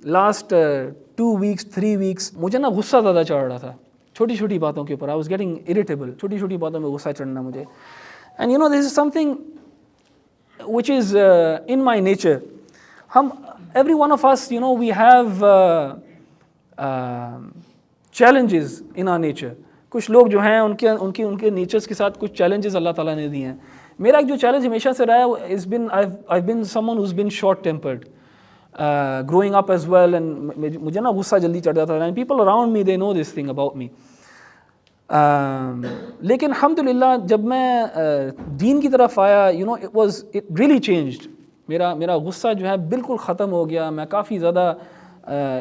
Last 2 weeks 3 weeks مجھے نا غصہ زیادہ چڑھ رہا تھا چھوٹی چھوٹی باتوں کے اوپر. آئی واز گیٹنگ اریٹیبل, چھوٹی چھوٹی باتوں میں غصہ چڑھنا مجھے. And this is some thing which is in my nature. Every one of us, we have challenges in our nature. کچھ لوگ جو ہیں ان کے نیچرز کے ساتھ کچھ چیلنجز اللہ تعالیٰ نے دیے ہیں. میرا ایک جو چیلنج ہمیشہ سے رہا ہے I've been someone who's been short tempered growing up as well, and مجھے نا غصہ جلدی چڑھ جاتا تھا, and people around me they know this thing about me. لیکن الحمدللہ جب میں دین کی طرف آیا, it really changed. میرا غصہ جو ہے بالکل ختم ہو گیا. میں کافی زیادہ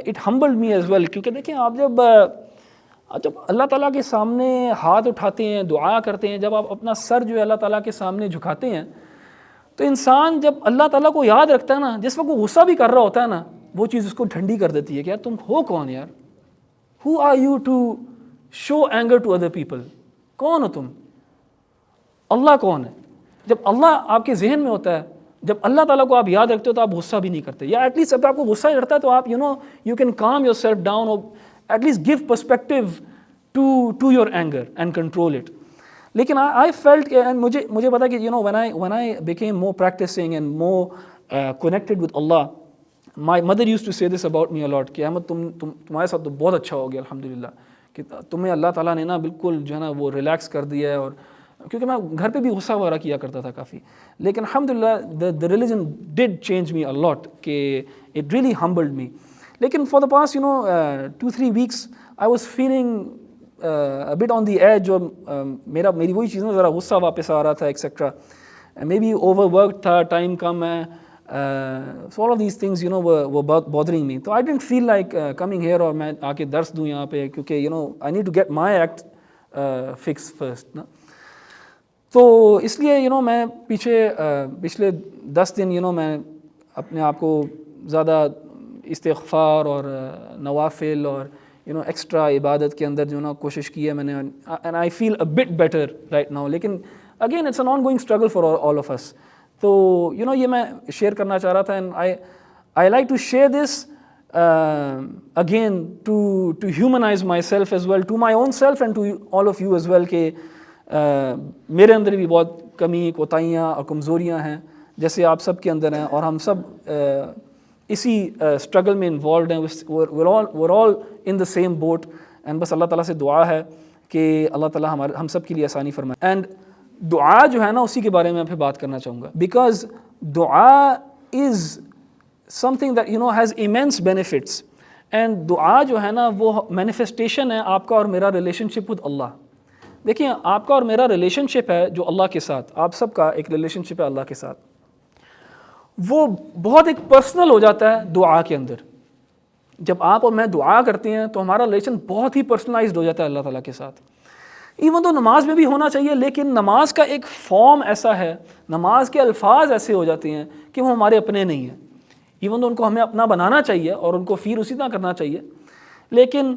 it humbled me as well, کیونکہ دیکھیں آپ جب اللہ تعالیٰ کے سامنے ہاتھ اٹھاتے ہیں, دعا کرتے ہیں, جب آپ اپنا سر جو ہے اللہ تعالیٰ کے سامنے جھکاتے ہیں, تو انسان جب اللہ تعالیٰ کو یاد رکھتا ہے نا, جس وقت وہ غصہ بھی کر رہا ہوتا ہے نا, وہ چیز اس کو ٹھنڈی کر دیتی ہے کہ یار تم ہو کون یار, who are you to show anger to other people. کون ہو تم؟ اللہ کون ہے؟ جب اللہ آپ کے ذہن میں ہوتا ہے, جب اللہ تعالیٰ کو آپ یاد رکھتے ہو تو آپ غصہ بھی نہیں کرتے, یا ایٹ لیسٹ جب آپ کو غصہ چڑھتا ہے تو آپ you can calm yourself down, or at least give perspective to your anger and control it. لیکن I felt, and مجھے پتا کہ when I became more practicing and more connected with Allah, my mother used to say this about me a lot کہ احمد تمہارے ساتھ تو بہت اچھا ہو گیا الحمدللہ, کہ تمہیں اللہ تعالیٰ نے نا بالکل جو ہے نا وہ ریلیکس کر دیا ہے. اور کیونکہ میں گھر پہ بھی غصہ وغیرہ کیا کرتا تھا کافی, لیکن الحمدللہ the religion did change me a lot, کہ it really humbled me. لیکن for the past 2-3 weeks I was feeling a bit on the edge, اور میری وہی چیز نا ذرا غصہ واپس آ رہا تھا ایکسیٹرا, maybe overworked تھا, ٹائم کم ہے, so all of these things were bothering me. So I didn't feel like coming here اور میں آ کے درس دوں یہاں پہ, کیونکہ I need to get my act fixed first نا. تو اس لیے میں پچھلے 10 دن میں اپنے آپ کو زیادہ استغفار اور نوافل اور ایکسٹرا عبادت کے اندر کوشش کی ہے میں نے, and I feel a bit better right now. لیکن again it's an ongoing struggle for all of us. تو یہ میں شیئر کرنا چاہ رہا تھا, and I like to share this again to humanize myself as well, to my own self and to all of you as well, کہ میرے اندر بھی بہت کمی کوتاہیاں اور کمزوریاں ہیں جیسے آپ سب کے اندر ہیں, اور ہم سب اسی اسٹرگل میں انوالوڈ ہیں. we're all in the same boat, and بس اللہ تعالیٰ سے دعا ہے کہ اللہ تعالیٰ ہم سب کے لیے آسانی فرمائے. اینڈ دعا جو ہے نا اسی کے بارے میں پھر بات کرنا چاہوں گا, بیکاز دعا از something that has immense benefits. And دعا جو ہے نا وہ مینیفیسٹیشن ہے آپ کا اور میرا ریلیشن شپ ود اللہ. دیکھیں آپ کا اور میرا ریلیشن شپ ہے جو اللہ کے ساتھ, آپ سب کا ایک ریلیشن شپ ہے اللہ کے ساتھ, وہ بہت ایک پرسنل ہو جاتا ہے دعا کے اندر. جب آپ اور میں دعا کرتے ہیں تو ہمارا ریلیشن بہت ہی پرسنلائزڈ ہو جاتا ہے اللہ تعالیٰ کے ساتھ. ایون تو نماز میں بھی ہونا چاہیے, لیکن نماز کا ایک فارم ایسا ہے, نماز کے الفاظ ایسے ہو جاتے ہیں کہ وہ ہمارے اپنے نہیں ہیں. ایون تو ان کو ہمیں اپنا بنانا چاہیے اور ان کو فیل اسی طرح کرنا چاہیے, لیکن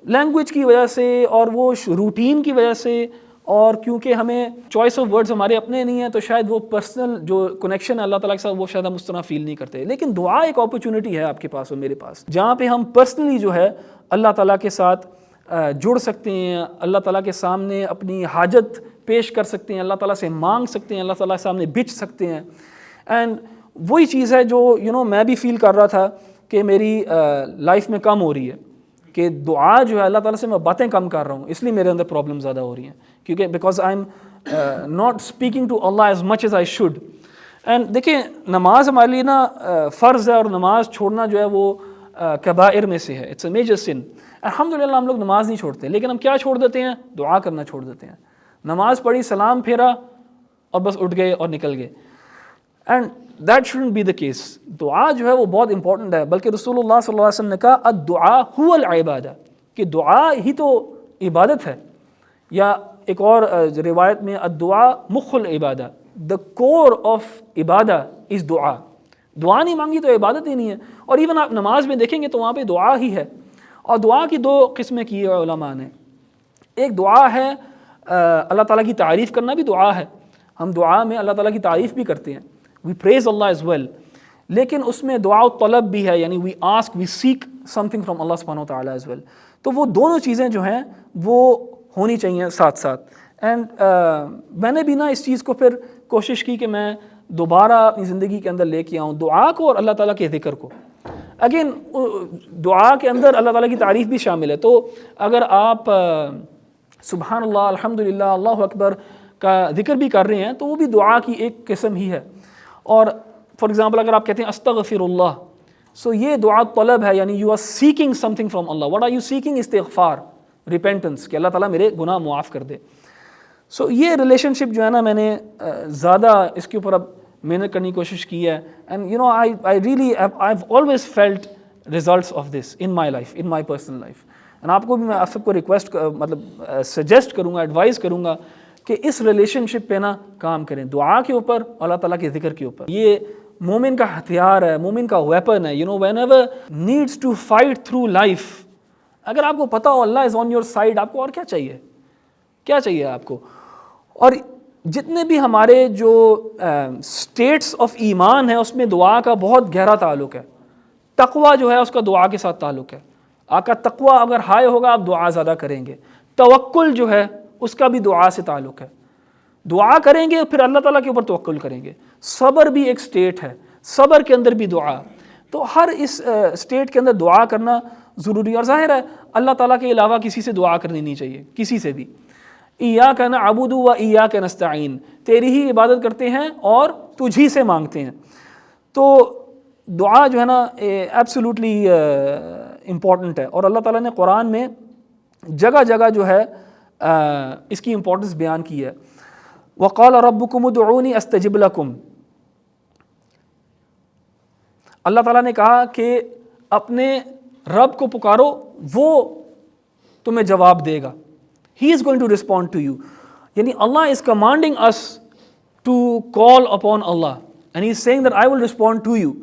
لینگویج کی وجہ سے اور وہ روٹین کی وجہ سے, اور کیونکہ ہمیں چوائس آف ورڈز ہمارے اپنے نہیں ہیں, تو شاید وہ پرسنل جو کنیکشن ہے اللہ تعالیٰ کے ساتھ وہ شاید ہم اس طرح فیل نہیں کرتے. لیکن دعا ایک اپرچونٹی ہے آپ کے پاس اور میرے پاس, جہاں پہ ہم پرسنلی جو ہے اللہ تعالیٰ کے ساتھ جڑ سکتے ہیں, اللہ تعالیٰ کے سامنے اپنی حاجت پیش کر سکتے ہیں, اللہ تعالیٰ سے مانگ سکتے ہیں, اللہ تعالیٰ کے سامنے بچ سکتے ہیں. اینڈ وہی چیز ہے جو میں بھی فیل کر رہا تھا کہ میری لائف میں کم ہو رہی ہے, کہ دعا جو ہے اللہ تعالیٰ سے میں باتیں کم کر رہا ہوں, اس لیے میرے اندر پرابلم زیادہ ہو رہی ہیں, کیونکہ because I am not speaking to Allah as much as I should. And دیکھیں نماز ہمارے لیے نا فرض ہے, اور نماز چھوڑنا جو ہے وہ کبائر میں سے ہے, اٹس اے میجر سن. الحمدللہ ہم لوگ نماز نہیں چھوڑتے, لیکن ہم کیا چھوڑ دیتے ہیں؟ دعا کرنا چھوڑ دیتے ہیں. نماز پڑھی, سلام پھیرا اور بس اٹھ گئے اور نکل گئے. And that shouldn't be the case. دعا جو ہے وہ بہت امپورٹنٹ ہے, بلکہ رسول اللہ صلی اللہ علیہ وسلم نے کہا الدعاء هو العبادہ, کہ دعا ہی تو عبادت ہے. یا ایک اور روایت میں الدعاء مخ العبادہ, دا کور آف عبادہ از دعا. دعا نہیں مانگی تو عبادت ہی نہیں ہے. اور ایون آپ نماز میں دیکھیں گے تو وہاں پہ دعا ہی ہے. اور دعا کی 2 قسمیں کی ہے علماء نے. ایک دعا ہے اللہ تعالیٰ کی تعریف کرنا بھی دعا ہے, ہم دعا میں اللہ تعالیٰ کی تعریف بھی کرتے ہیں, we praise Allah as well. لیکن اس میں دعا و طلب بھی ہے, یعنی وی سیک سم تھنگ فرام اللہ سبحانہ وتعالیٰ ایز ویل. تو وہ دونوں چیزیں جو ہیں وہ ہونی چاہیے ساتھ ساتھ. اینڈ میں نے بھی نا اس چیز کو پھر کوشش کی کہ میں دوبارہ اپنی زندگی کے اندر لے کے آؤں دعا کو اور اللہ تعالیٰ کے ذکر کو. اگین دعا کے اندر اللہ تعالیٰ کی تعریف بھی شامل ہے. تو اگر آپ سبحان اللہ, الحمدللہ, اللہ اکبر کا ذکر بھی کر رہے ہیں تو وہ بھی دعا کی ایک قسم ہی ہے. اور فار ایگزامپل اگر آپ کہتے ہیں استغفر اللہ, سو یہ دعا طلب ہے, یعنی you are seeking something from Allah. What are you seeking? استغفار, ریپینٹنس, کہ اللہ تعالیٰ میرے گناہ معاف کر دے. سو یہ ریلیشن شپ جو ہے نا, میں نے زیادہ اس کے اوپر اب محنت کرنے کی کوشش کی ہے. And you know I really I have always felt results of this in my life, in my personal life. And آپ کو بھی میں آپ سب کو ریکویسٹ مطلب سجیسٹ کروں گا, ایڈوائز کروں گا کہ اس ریلیشن شپ پہ نا کام کریں, دعا کے اوپر, اللہ تعالیٰ کے ذکر کے اوپر. یہ مومن کا ہتھیار ہے, مومن کا ویپن ہے. You know whenever needs to fight through life, اگر آپ کو پتا ہو اللہ از آن یور سائڈ, آپ کو اور کیا چاہیے, کیا چاہیے آپ کو. اور جتنے بھی ہمارے جو اسٹیٹس آف ایمان ہیں اس میں دعا کا بہت گہرا تعلق ہے. تقویٰ جو ہے اس کا دعا کے ساتھ تعلق ہے. آپ کا تقویٰ اگر ہائی ہوگا آپ دعا زیادہ کریں گے. توکل جو ہے اس کا بھی دعا سے تعلق ہے. دعا کریں گے پھر اللہ تعالیٰ کے اوپر توکل کریں گے. صبر بھی ایک سٹیٹ ہے, صبر کے اندر بھی دعا. تو ہر اس سٹیٹ کے اندر دعا کرنا ضروری. اور ظاہر ہے اللہ تعالیٰ کے علاوہ کسی سے دعا کرنی نہیں چاہیے, کسی سے بھی. ایاک نعبد و ایاک نستعین, تیری ہی عبادت کرتے ہیں اور تجھ ہی سے مانگتے ہیں. تو دعا جو ہے نا ایبسولوٹلی امپورٹنٹ ہے. اور اللہ تعالیٰ نے قرآن میں جگہ جگہ جو ہے اس کی امپورٹنس بیان کی ہے. وقال ربکم ادعونی استجب لکم, اللہ تعالیٰ نے کہا کہ اپنے رب کو پکارو, وہ تمہیں جواب دے گا. He is going to respond to you. یعنی Allah is commanding us to call upon Allah and he is saying that I will respond to you.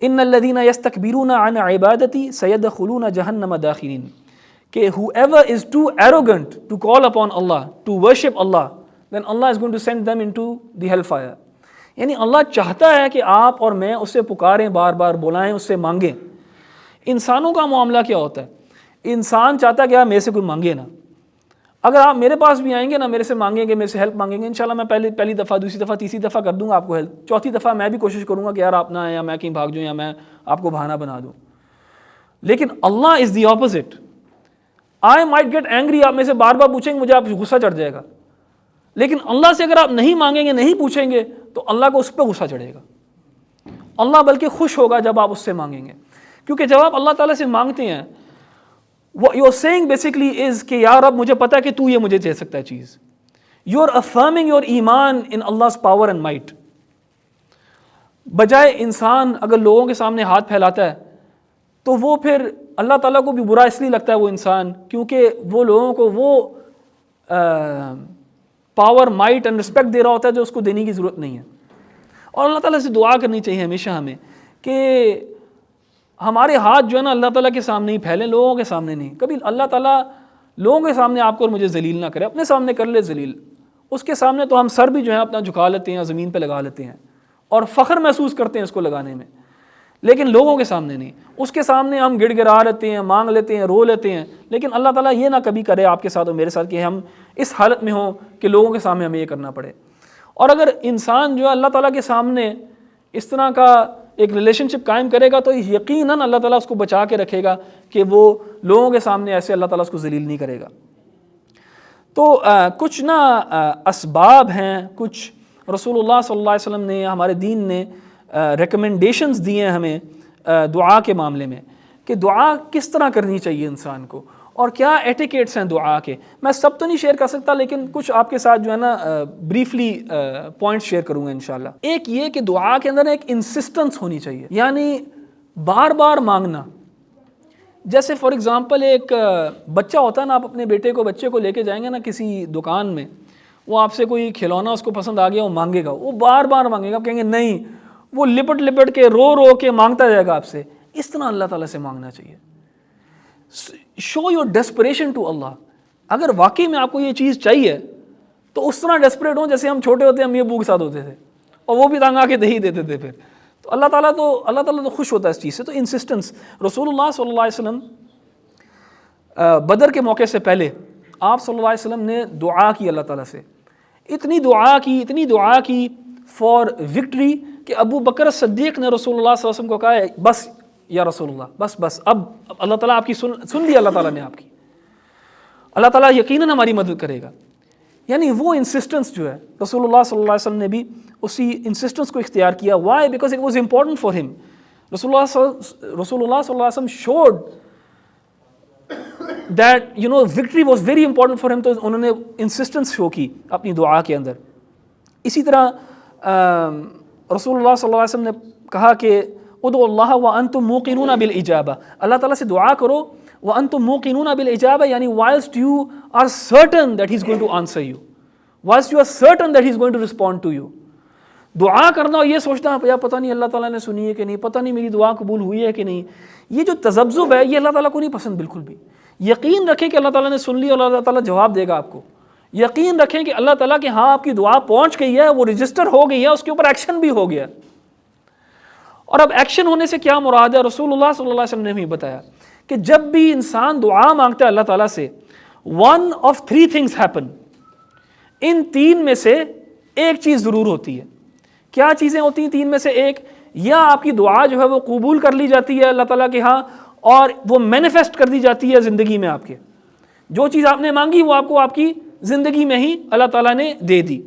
إِنَّ الَّذِينَ يَسْتَكْبِرُونَ عَنْ عِبَادَتِي سَيَدْخُلُونَ جَهَنَّمَ دَاخِرِينَ, کہ whoever is too arrogant to call upon Allah, to worship Allah, then Allah is going to send them into the hellfire. یعنی اللہ چاہتا ہے کہ آپ اور میں اس سے پکاریں, بار بار بلائیں, اس سے مانگیں. انسانوں کا معاملہ کیا ہوتا ہے, انسان چاہتا ہے کہ آپ میرے سے کوئی مانگے نا. اگر آپ میرے پاس بھی آئیں گے نا, میرے سے مانگیں گے, میرے سے ہیلپ مانگیں گے, انشاءاللہ میں پہلی دفعہ, دوسری دفعہ, تیسری دفعہ کر دوں گا آپ کو ہیلپ. چوتھی دفعہ میں بھی کوشش کروں گا کہ یار آپ نہ آئیں, یا میں کہیں بھاگ جاؤں, یا میں آپ کو بہانہ بنا دوں. لیکن Allah is the opposite. I might get angry, آپ میں سے بار بار پوچھیں گے, مجھے آپ غصہ چڑھ جائے گا. لیکن اللہ سے اگر آپ نہیں مانگیں گے, نہیں پوچھیں گے, تو اللہ کو اس پہ غصہ چڑھے گا. اللہ بلکہ خوش ہوگا جب آپ اس سے مانگیں گے. کیونکہ جب آپ اللہ تعالیٰ سے مانگتے ہیں, what you are saying basically is کہ یا رب مجھے پتا ہے کہ تو یہ مجھے دے سکتا ہے چیز. You are affirming your ایمان in Allah's power and might. بجائے انسان اگر لوگوں کے سامنے ہاتھ پھیلاتا ہے تو وہ پھر اللہ تعالیٰ کو بھی برا اس لیے لگتا ہے وہ انسان, کیونکہ وہ لوگوں کو وہ پاور, مائٹ اینڈ رسپیکٹ دے رہا ہوتا ہے جو اس کو دینے کی ضرورت نہیں ہے. اور اللہ تعالیٰ سے دعا کرنی چاہیے ہمیشہ ہمیں کہ ہمارے ہاتھ جو ہے نا اللہ تعالیٰ کے سامنے ہی پھیلیں, لوگوں کے سامنے نہیں. کبھی اللہ تعالیٰ لوگوں کے سامنے آپ کو اور مجھے ذلیل نہ کرے, اپنے سامنے کر لے ذلیل. اس کے سامنے تو ہم سر بھی جو ہے اپنا جھکا لیتے ہیں, زمین پہ لگا لیتے ہیں اور فخر محسوس کرتے ہیں اس کو لگانے میں, لیکن لوگوں کے سامنے نہیں. اس کے سامنے ہم گڑ گڑا لیتے ہیں, مانگ لیتے ہیں, رو لیتے ہیں. لیکن اللہ تعالیٰ یہ نہ کبھی کرے آپ کے ساتھ اور میرے ساتھ کہ ہم اس حالت میں ہوں کہ لوگوں کے سامنے ہمیں یہ کرنا پڑے. اور اگر انسان جو ہے اللہ تعالیٰ کے سامنے اس طرح کا ایک ریلیشن شپ قائم کرے گا تو یقیناً اللہ تعالیٰ اس کو بچا کے رکھے گا کہ وہ لوگوں کے سامنے ایسے اللہ تعالیٰ اس کو ذلیل نہیں کرے گا. تو کچھ نا اسباب ہیں, کچھ رسول اللہ صلی اللہ علیہ وسلم نے, ہمارے دین نے ریکمنڈیشنز دی ہیں ہمیں دعا کے معاملے میں کہ دعا کس طرح کرنی چاہیے انسان کو, اور کیا ایٹیکیٹس ہیں دعا کے. میں سب تو نہیں شیئر کر سکتا, لیکن کچھ آپ کے ساتھ جو ہے نا بریفلی پوائنٹ شیئر کروں گا انشاءاللہ. ایک یہ کہ دعا کے اندر ایک انسسٹنس ہونی چاہیے, یعنی بار بار مانگنا. جیسے فار ایگزامپل ایک بچہ ہوتا ہے نا, آپ اپنے بچے کو لے کے جائیں گے نا کسی دکان میں, وہ آپ سے کوئی کھلونا اس کو پسند آ گیا, وہ مانگے گا, وہ بار بار مانگے گا, آپ کہیں گے نہیں, وہ لپٹ کے رو کے مانگتا جائے گا آپ سے. اس طرح اللہ تعالیٰ سے مانگنا چاہیے. شو یور ڈیسپریشن ٹو اللہ. اگر واقعی میں آپ کو یہ چیز چاہیے تو اس طرح ڈیسپریٹ ہوں جیسے ہم چھوٹے ہوتے ہیں, امی ابو کے ساتھ ہوتے تھے, اور وہ بھی تانگ آ کے دے ہی دیتے تھے. پھر تو اللہ تعالیٰ تو خوش ہوتا ہے اس چیز سے. تو انسسٹنس. رسول اللہ صلی اللہ علیہ وسلم بدر کے موقع سے پہلے آپ صلی اللہ علیہ وسلم نے دعا کی اللہ تعالیٰ سے, اتنی دعا کی فار وکٹری کہ ابو بکر صدیق نے رسول اللہ صلی اللہ علیہ وسلم کو کہا بس یا رسول اللہ, بس اب اللہ تعالیٰ آپ کی سن لی اللہ تعالیٰ نے آپ کی, اللہ تعالیٰ یقیناً ہماری مدد کرے گا. یعنی وہ انسسٹنس جو ہے رسول اللہ صلی اللہ علیہ وسلم نے بھی اسی انسسٹنس کو اختیار کیا. Why? Because it was important for him. رسول اللہ صلی اللہ علیہ وسلم showed that victory was very important for him. تو انہوں نے انسسٹنس شو کی اپنی دعا کے اندر. اسی طرح رسول اللہ صلی اللہ علیہ وسلم نے کہا کہ ادعوا اللہ وانتم موقنون بالاجابہ, اللہ تعالیٰ سے دعا کرو وانتم موقنون بالاجابہ, یعنی whilst you are certain that he is going to answer you, whilst you are certain that he is going to respond to you. دعا کرنا اور یہ سوچنا یا پتہ نہیں اللہ تعالیٰ نے سنی ہے کہ نہیں, پتہ نہیں میری دعا قبول ہوئی ہے کہ نہیں, یہ جو تذبذب ہے یہ اللہ تعالیٰ کو نہیں پسند بالکل بھی. یقین رکھیں کہ اللہ تعالیٰ نے سن لی اور اللہ تعالیٰ جواب دے گا آپ کو. یقین رکھیں کہ اللہ تعالیٰ کہ ہاں آپ کی دعا پہنچ گئی ہے, وہ رجسٹر ہو گئی ہے, اس کے اوپر ایکشن بھی ہو گیا. اور اب ایکشن ہونے سے کیا مراد ہے؟ رسول اللہ صلی اللہ علیہ وسلم نے بھی بتایا کہ جب بھی انسان دعا مانگتا ہے اللہ تعالیٰ سے, one of three things happen, ان تین میں سے ایک چیز ضرور ہوتی ہے. کیا چیزیں ہوتی ہیں تین میں سے ایک؟ یا آپ کی دعا جو ہے وہ قبول کر لی جاتی ہے اللہ تعالیٰ کے ہاں اور وہ مینیفیسٹ کر دی جاتی ہے زندگی میں آپ کے, جو چیز آپ نے مانگی وہ آپ کو آپ کی زندگی میں ہی اللہ تعالیٰ نے دے دی.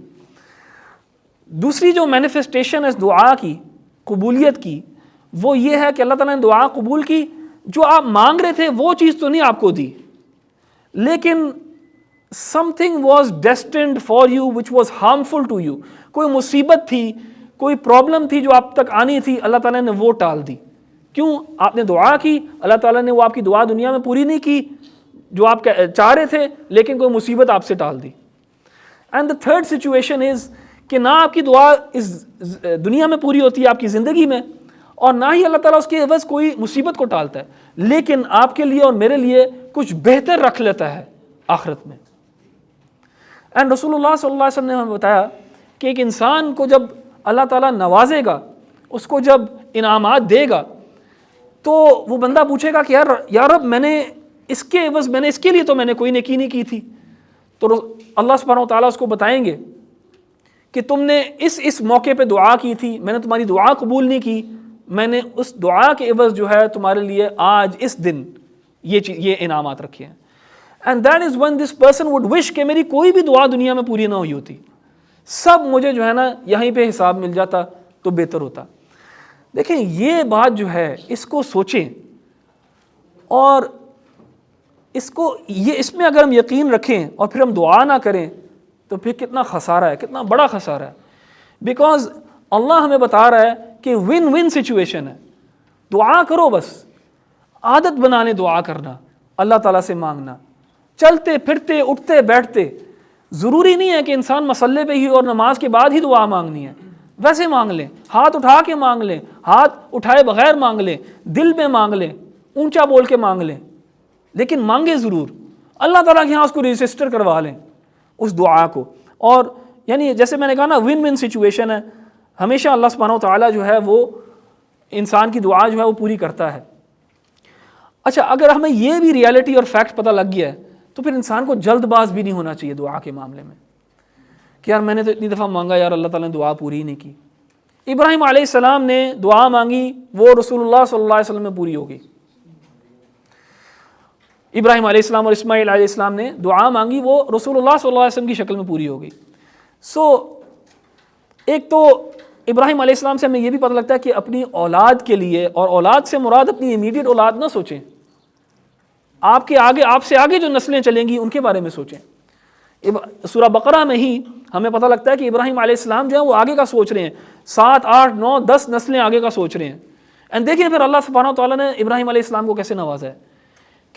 دوسری جو مینیفیسٹیشن ہے اس دعا کی, قبولیت کی, وہ یہ ہے کہ اللہ تعالیٰ نے دعا قبول کی, جو آپ مانگ رہے تھے وہ چیز تو نہیں آپ کو دی, لیکن something was destined for you which was harmful to you. کوئی مصیبت تھی, کوئی پرابلم تھی جو آپ تک آنی تھی, اللہ تعالیٰ نے وہ ٹال دی. کیوں؟ آپ نے دعا کی, اللہ تعالیٰ نے وہ آپ کی دعا دنیا میں پوری نہیں کی جو آپ چاہ رہے تھے, لیکن کوئی مصیبت آپ سے ٹال دی. And the third situation is کہ نہ آپ کی دعا اس دنیا میں پوری ہوتی ہے آپ کی زندگی میں, اور نہ ہی اللہ تعالیٰ اس کے عوض کوئی مصیبت کو ٹالتا ہے, لیکن آپ کے لیے اور میرے لیے کچھ بہتر رکھ لیتا ہے آخرت میں. اینڈ رسول اللہ صلی اللہ علیہ وسلم نے ہمیں بتایا کہ ایک انسان کو جب اللہ تعالیٰ نوازے گا, اس کو جب انعامات دے گا, تو وہ بندہ پوچھے گا کہ یا رب میں نے اس کے عوض اس کے لیے تو میں نے کوئی نیکی نہیں کی تھی. تو اللہ سبحانہ و تعالیٰ اس کو بتائیں گے کہ تم نے اس موقع پہ دعا کی تھی, میں نے تمہاری دعا قبول نہیں کی, میں نے اس دعا کے عوض جو ہے تمہارے لیے آج اس دن یہ انعامات رکھے ہیں. And that is when this person would wish کہ میری کوئی بھی دعا دنیا میں پوری نہ ہوئی ہوتی, سب مجھے جو ہے نا یہیں پہ حساب مل جاتا تو بہتر ہوتا. دیکھیں یہ بات جو ہے اس کو سوچیں, اور اس میں اگر ہم یقین رکھیں اور پھر ہم دعا نہ کریں تو پھر کتنا خسارہ ہے, کتنا بڑا خسارہ ہے. بیکاز اللہ ہمیں بتا رہا ہے کہ ون ون سچویشن ہے. دعا کرو, بس عادت بنانے دعا کرنا, اللہ تعالیٰ سے مانگنا, چلتے پھرتے اٹھتے بیٹھتے. ضروری نہیں ہے کہ انسان مسلے پہ ہی اور نماز کے بعد ہی دعا مانگنی ہے, ویسے مانگ لیں, ہاتھ اٹھا کے مانگ لیں, ہاتھ اٹھائے بغیر مانگ لیں, دل میں مانگ لیں, اونچا بول کے مانگ لیں, لیکن مانگے ضرور. اللہ تعالیٰ کے یہاں اس کو رجسٹر کروا لیں اس دعا کو. اور یعنی جیسے میں نے کہا نا ون ون سچویشن ہے, ہمیشہ اللہ سبحانہ و تعالیٰ جو ہے وہ انسان کی دعا جو ہے وہ پوری کرتا ہے. اچھا, اگر ہمیں یہ بھی ریالٹی اور فیکٹ پتہ لگ گیا ہے تو پھر انسان کو جلد باز بھی نہیں ہونا چاہیے دعا کے معاملے میں کہ یار میں نے تو اتنی دفعہ مانگا, یار اللہ تعالیٰ نے دعا پوری نہیں کی. ابراہیم علیہ السلام نے دعا مانگی, وہ رسول اللہ صلی اللہ علیہ وسلم میں پوری ہو گئی. ابراہیم علیہ السلام اور اسماعیل علیہ السلام نے دعا مانگی, وہ رسول اللہ صلی اللہ علیہ وسلم کی شکل میں پوری ہو گئی. ایک تو ابراہیم علیہ السلام سے ہمیں یہ بھی پتہ لگتا ہے کہ اپنی اولاد کے لیے, اور اولاد سے مراد اپنی امیڈیٹ اولاد نہ سوچیں, آپ سے آگے جو نسلیں چلیں گی ان کے بارے میں سوچیں. سورہ بقرہ میں ہی ہمیں پتہ لگتا ہے کہ ابراہیم علیہ السلام جو ہے وہ آگے کا سوچ رہے ہیں, 7, 8, 9, 10 نسلیں آگے کا سوچ رہے ہیں. اینڈ دیکھیں پھر اللہ سبحانہ وتعالیٰ نے ابراہیم علیہ السلام کو کیسے نوازا ہے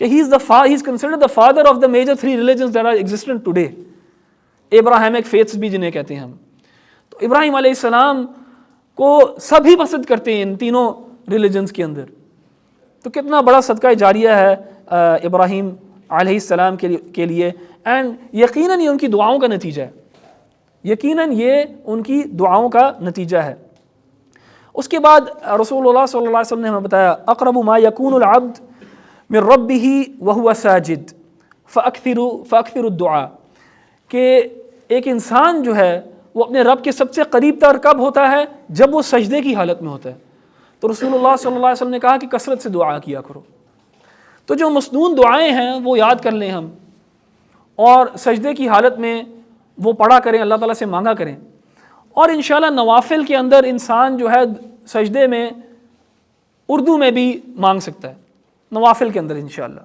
کہ he is considered the father of the major 3 religions that are existent today. Abrahamic faiths بھی جنہیں کہتے ہیں ہم. تو ابراہیم علیہ السلام کو سبھی پسند کرتے ہیں ان تینوں ریلیجنز کے اندر. تو کتنا بڑا صدقہ جاریہ ہے ابراہیم علیہ السلام کے لیے. اینڈ یقیناً یہ ان کی دعاؤں کا نتیجہ ہے, یقیناً یہ ان کی دعاؤں کا نتیجہ ہے. اس کے بعد رسول اللہ صلی اللہ علیہ وسلم نے ہمیں بتایا اقرب ما یکون العبد من ربہ وہو ساجد فاکثر الدعاء، کہ ایک انسان جو ہے وہ اپنے رب کے سب سے قریب تر کب ہوتا ہے؟ جب وہ سجدے کی حالت میں ہوتا ہے. تو رسول اللہ صلی اللہ علیہ وسلم نے کہا کہ کثرت سے دعا کیا کرو. تو جو مسنون دعائیں ہیں وہ یاد کر لیں ہم، اور سجدے کی حالت میں وہ پڑھا کریں، اللہ تعالیٰ سے مانگا کریں. اور انشاءاللہ نوافل کے اندر انسان جو ہے سجدے میں اردو میں بھی مانگ سکتا ہے، نوافل کے اندر انشاءاللہ.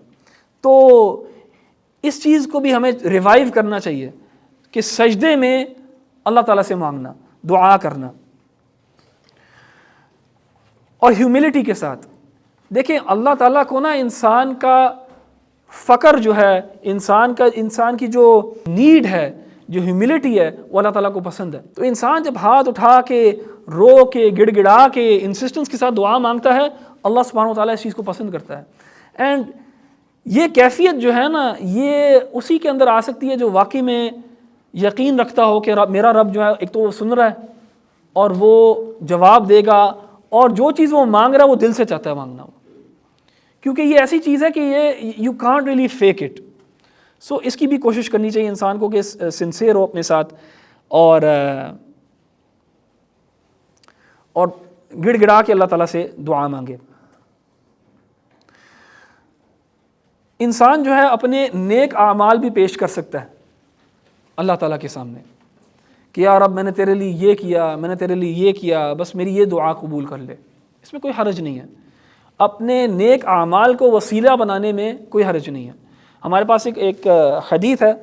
تو اس چیز کو بھی ہمیں ریوائیو کرنا چاہیے کہ سجدے میں اللہ تعالیٰ سے مانگنا، دعا کرنا، اور ہیوملٹی کے ساتھ. دیکھیں اللہ تعالیٰ کو نا انسان کا فقر جو ہے، انسان کی جو نیڈ ہے، جو ہیوملٹی ہے، وہ اللہ تعالیٰ کو پسند ہے. تو انسان جب ہاتھ اٹھا کے رو کے گڑ گڑا کے انسسٹنس کے ساتھ دعا مانگتا ہے، اللہ سبحانہ و تعالیٰ اس چیز کو پسند کرتا ہے. اینڈ یہ کیفیت جو ہے نا، یہ اسی کے اندر آ سکتی ہے جو واقعی میں یقین رکھتا ہو کہ میرا رب جو ہے ایک تو وہ سن رہا ہے اور وہ جواب دے گا، اور جو چیز وہ مانگ رہا ہے وہ دل سے چاہتا ہے مانگنا ہو، کیونکہ یہ ایسی چیز ہے کہ یہ you can't really fake it. So اس کی بھی کوشش کرنی چاہیے انسان کو کہ سنسیئر ہو اپنے ساتھ، اور گڑ گڑا کے اللہ تعالیٰ سے دعا مانگے. انسان جو ہے اپنے نیک اعمال بھی پیش کر سکتا ہے اللہ تعالیٰ کے سامنے کہ یا رب میں نے تیرے لیے یہ کیا، میں نے تیرے لیے یہ کیا، بس میری یہ دعا قبول کر لے. اس میں کوئی حرج نہیں ہے، اپنے نیک اعمال کو وسیلہ بنانے میں کوئی حرج نہیں ہے. ہمارے پاس ایک حدیث ہے،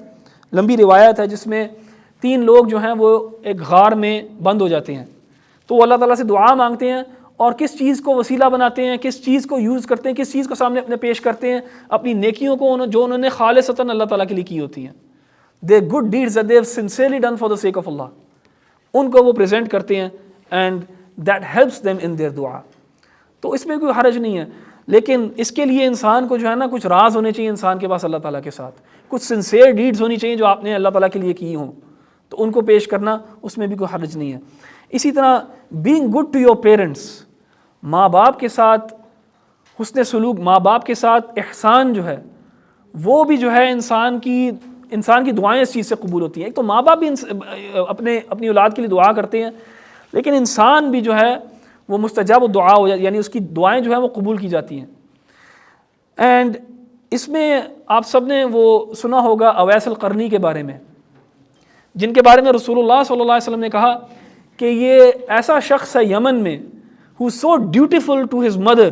لمبی روایت ہے، جس میں 3 لوگ جو ہیں وہ ایک غار میں بند ہو جاتے ہیں. تو وہ اللہ تعالیٰ سے دعا مانگتے ہیں، اور کس چیز کو وسیلہ بناتے ہیں، کس چیز کو یوز کرتے ہیں، کس چیز کو سامنے اپنے پیش کرتے ہیں؟ اپنی نیکیوں کو جو انہوں نے خالصتاً اللہ تعالیٰ کے لیے کی ہوتی ہیں. Their good deeds that they have sincerely done for the sake of Allah, ان کو وہ پریزنٹ کرتے ہیں، and that helps them in their dua. تو اس میں کوئی حرج نہیں ہے، لیکن اس کے لیے انسان کو جو ہے نا کچھ راز ہونے چاہیے انسان کے پاس اللہ تعالیٰ کے ساتھ، کچھ سنسیئر ڈیڈز ہونی چاہیے جو آپ نے اللہ تعالیٰ کے لیے کی ہوں، تو ان کو پیش کرنا اس میں بھی کوئی حرج نہیں ہے. اسی طرح being good to your parents، ماں باپ کے ساتھ حسن سلوک، ماں باپ کے ساتھ احسان جو ہے وہ بھی جو ہے انسان کی دعائیں اس چیز سے قبول ہوتی ہیں. ایک تو ماں باپ بھی اپنی اولاد کے لیے دعا کرتے ہیں، لیکن انسان بھی جو ہے وہ مستجاب الدعا ہو جاتی، یعنی اس کی دعائیں جو ہیں وہ قبول کی جاتی ہیں. اینڈ اس میں آپ سب نے وہ سنا ہوگا اویس القرنی کے بارے میں، جن کے بارے میں رسول اللہ صلی اللہ علیہ وسلم نے کہا کہ یہ ایسا شخص ہے یمن میں who is so dutiful to his mother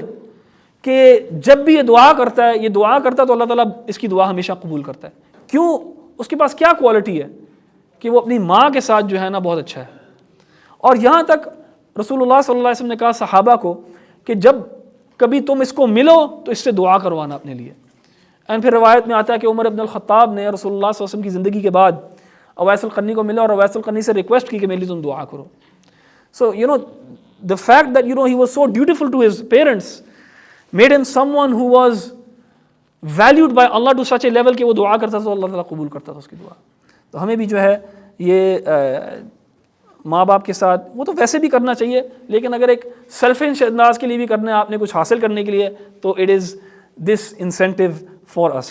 کہ جب بھی یہ دعا کرتا ہے تو اللہ تعالیٰ اس کی دعا ہمیشہ قبول کرتا ہے. کیوں؟ اس کے پاس کیا کوالٹی ہے کہ وہ اپنی ماں کے ساتھ جو ہے نا بہت اچھا ہے. اور یہاں تک رسول اللہ صلی اللہ علیہ وسلم نے کہا صحابہ کو کہ جب کبھی تم اس کو ملو تو اس سے دعا کروانا اپنے لیے. اینڈ پھر روایت میں آتا ہے کہ عمر ابن الخطاب نے رسول اللہ صلی اللہ علیہ وسلم کی زندگی کے بعد اویس القرنی کو ملا اور اویس القرنی سے ریکویسٹ کی کہ میرے لیے تم دعا کرو. سو the fact that he was so dutiful to his parents made him someone who was valued by Allah to such a level کہ وہ دعا کرتا تھا تو اللہ تعالیٰ قبول کرتا تھا اس کی دعا. تو ہمیں بھی جو ہے یہ ماں باپ کے ساتھ وہ تو ویسے بھی کرنا چاہیے، لیکن اگر ایک سیلفش انداز کے لیے بھی کرنا ہے، آپ نے کچھ حاصل کرنے کے لیے، تو it is this incentive for us.